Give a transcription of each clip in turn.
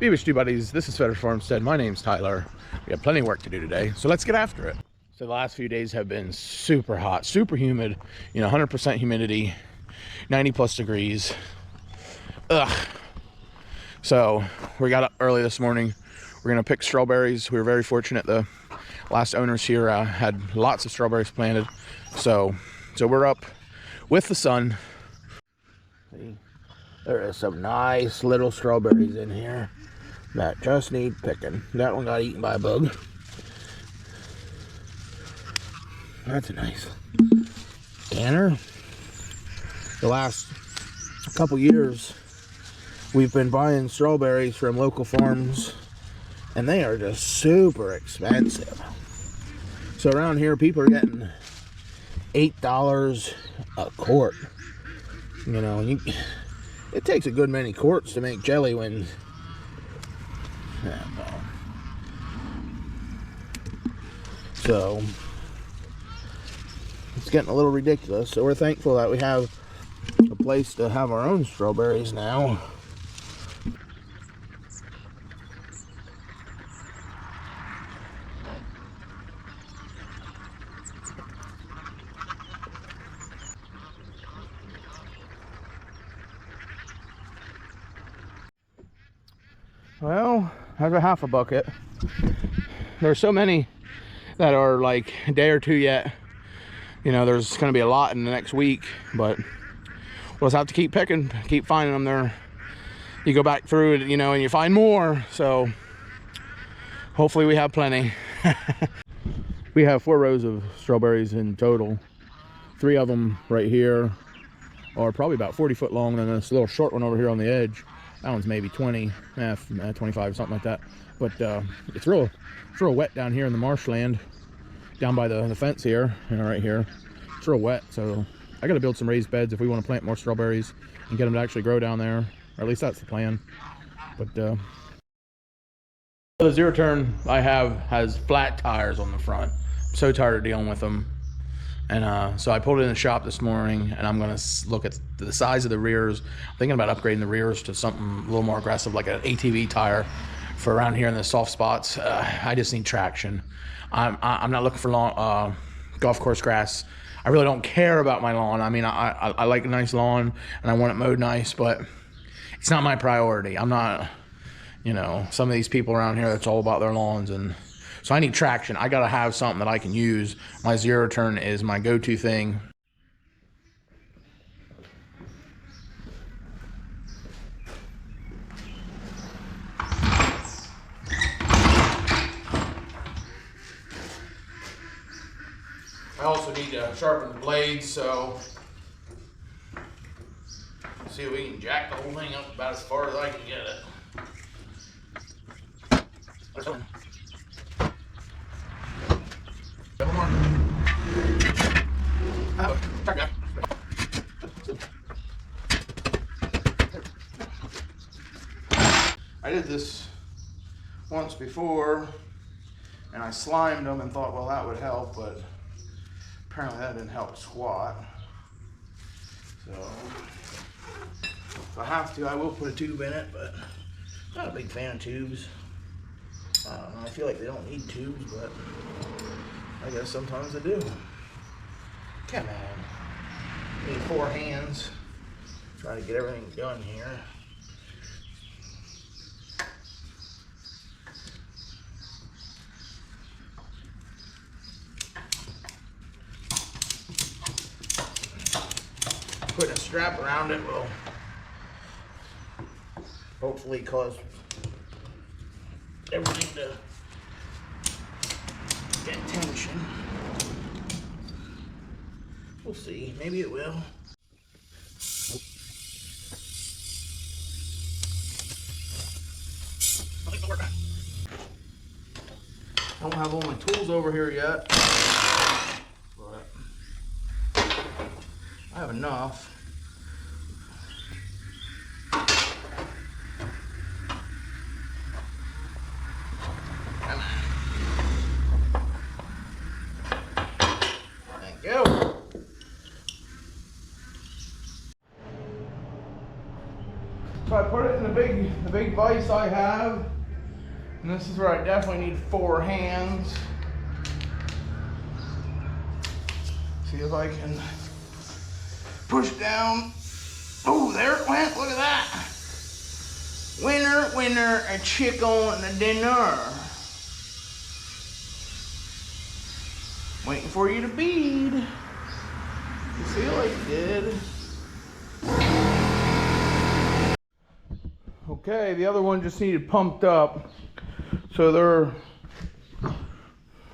BBHD buddies, this is Fetter Farmstead. My name's Tyler. We have plenty of work to do today, so let's get after it. So the last few days have been super hot, super humid, 100% humidity, 90 plus degrees. Ugh. So we got up early this morning. We're gonna pick strawberries. We were very fortunate. The last owners here had lots of strawberries planted. So we're up with the sun. See, there is some nice little strawberries in here that just need picking. That one got eaten by a bug. That's a nice canner. The last couple years, we've been buying strawberries from local farms, and they are just super expensive. So around here, people are getting $8 a quart. It takes a good many quarts to make jelly when. So it's getting a little ridiculous. So we're thankful that we have a place to have our own strawberries now. Well, there's a half a bucket. There's so many that are like a day or two yet. There's going to be a lot in the next week, but we'll just have to keep picking, keep finding them there. You go back through it, and you find more. So hopefully we have plenty. We have 4 rows of strawberries in total. 3 of them right here are probably about 40 foot long, and then this little short one over here on the edge. That one's maybe 20, 25, something like that. But it's real wet down here in the marshland, down by the fence here, right here. It's real wet, so I got to build some raised beds if we want to plant more strawberries and get them to actually grow down there. Or at least that's the plan. But the zero turn I have has flat tires on the front. I'm so tired of dealing with them. And so I pulled it in the shop this morning, and I'm going to look at the size of the rears. I'm thinking about upgrading the rears to something a little more aggressive, like an ATV tire for around here in the soft spots. I just need traction. I'm not looking for long golf course grass. I really don't care about my lawn. I mean, I like a nice lawn, and I want it mowed nice, but it's not my priority. I'm not, some of these people around here that's all about their lawns, and so I need traction. I gotta have something that I can use. My zero turn is my go-to thing. I also need to sharpen the blades, so see if we can jack the whole thing up about as far as I can get it. I did this once before, and I slimed them and thought, well, that would help, but apparently that didn't help squat. So if I have to, I will put a tube in it, but I'm not a big fan of tubes. I don't know, I feel like they don't need tubes, but I guess sometimes they do. Come on. Need 4 hands. Try to get everything done here. Putting a strap around it will hopefully cause everything to get tension. We'll see. Maybe it will. I don't have all my tools over here yet, but I have enough. Thank you. So I put it in the big vise I have, and this is where I definitely need 4 hands. See if I can push down. Oh, there it went. Look at that. Winner, winner, a chicken dinner. Waiting for you to bead. You feel like you did. Okay, the other one just needed pumped up. So they're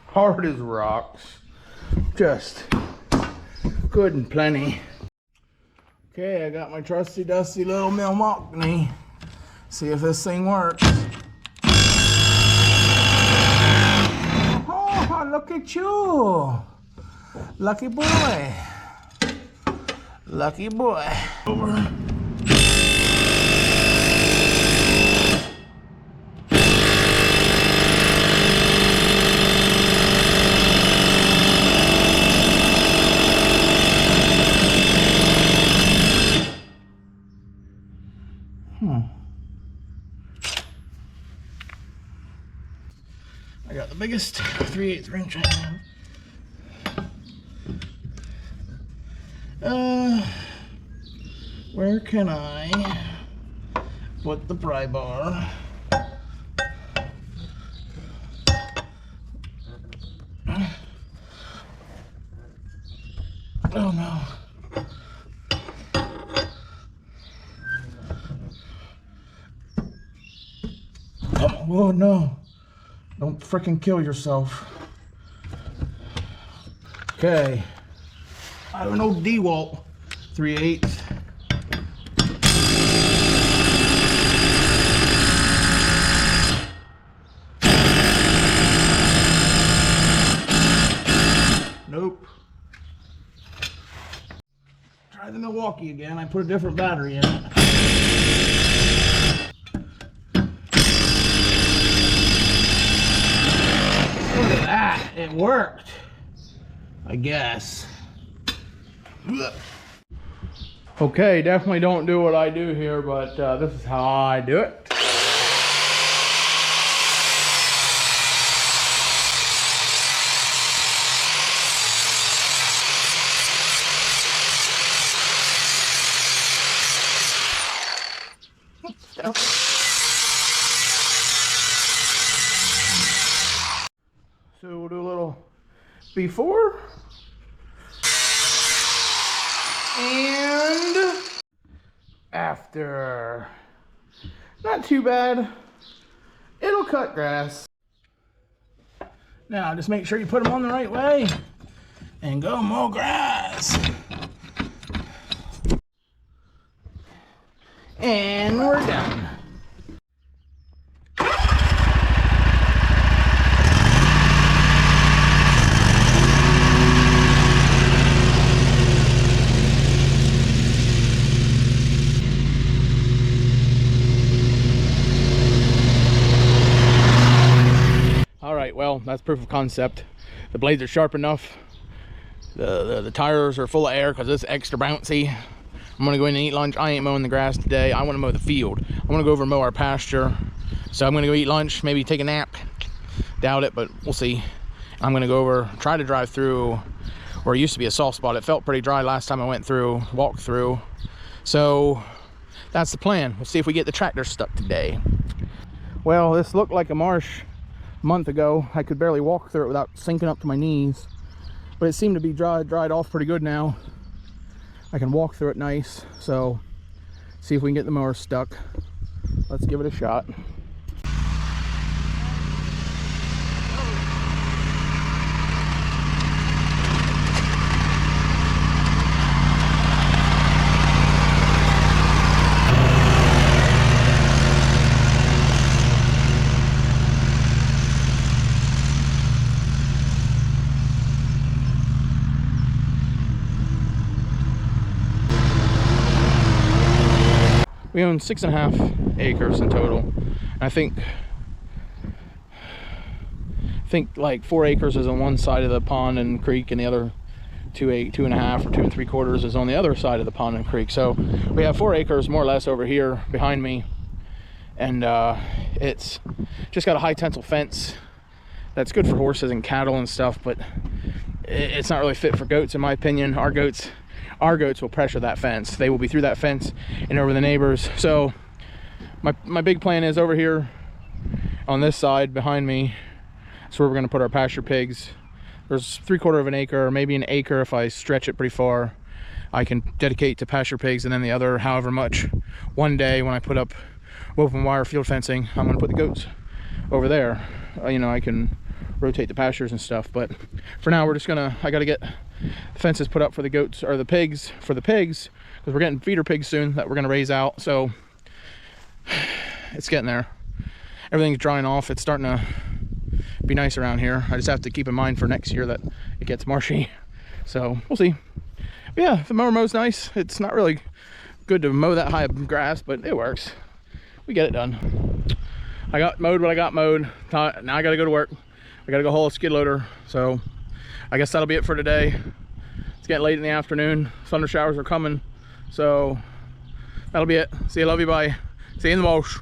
hard as rocks. Just good and plenty. Okay, I got my trusty dusty little Milwaukee. See if this thing works. Oh, look at you. Lucky boy. Lucky boy. Over. I got the biggest 3/8 wrench I have. Where can I put the pry bar? Oh no. Oh no. Don't frickin' kill yourself. Okay. I have an old DeWalt 3/8. Nope. Try the Milwaukee again. I put a different battery in it. Look at that. It worked. I guess. Okay, definitely don't do what I do here, but this is how I do it. So we'll do a little before and after. Not too bad. It'll cut grass. Now just make sure you put them on the right way and go mow grass. And we're done. Well, that's proof of concept. The blades are sharp enough. The tires are full of air because it's extra bouncy. I'm gonna go in and eat lunch. I ain't mowing the grass today. I want to mow the field. I want to go over and mow our pasture. So I'm gonna go eat lunch, maybe take a nap. Doubt it, but we'll see. I'm gonna go over, try to drive through where it used to be a soft spot. It felt pretty dry last time I went through, walked through. So that's the plan. We'll see if we get the tractor stuck today. Well, this looked like a marsh a month ago. I could barely walk through it without sinking up to my knees, but it seemed to be dried off pretty good now. I can walk through it nice. So see if we can get the mower stuck. Let's give it a shot. We own 6.5 acres in total. I think like 4 acres is on one side of the pond and creek, and the other 2.5 or 2 3/4 is on the other side of the pond and creek. So we have 4 acres more or less over here behind me, and it's just got a high tensile fence that's good for horses and cattle and stuff, but it's not really fit for goats in my opinion. Our goats will pressure that fence. They will be through that fence and over the neighbors. So my big plan is over here on this side behind me. That's where we're going to put our pasture pigs. There's 3/4 of an acre, or maybe an acre if I stretch it pretty far, I can dedicate to pasture pigs, and then the other however much, one day when I put up woven wire field fencing, I'm going to put the goats over there. You know, I can rotate the pastures and stuff, but for now we're just gonna, I got to get the fences put up for the goats, or the pigs, for the pigs, because we're getting feeder pigs soon that we're going to raise out. So it's getting there. Everything's drying off. It's starting to be nice around here. I just have to keep in mind for next year that it gets marshy, so we'll see. But yeah, the mower mow's nice. It's not really good to mow that high of grass, but it works. We get it done. I got mowed what I got mowed. Now I gotta go to work. I gotta go haul a skid loader. So I guess that'll be it for today. It's getting late in the afternoon. Thunder showers are coming. So that'll be it. See you, love you, bye. See you in the wash.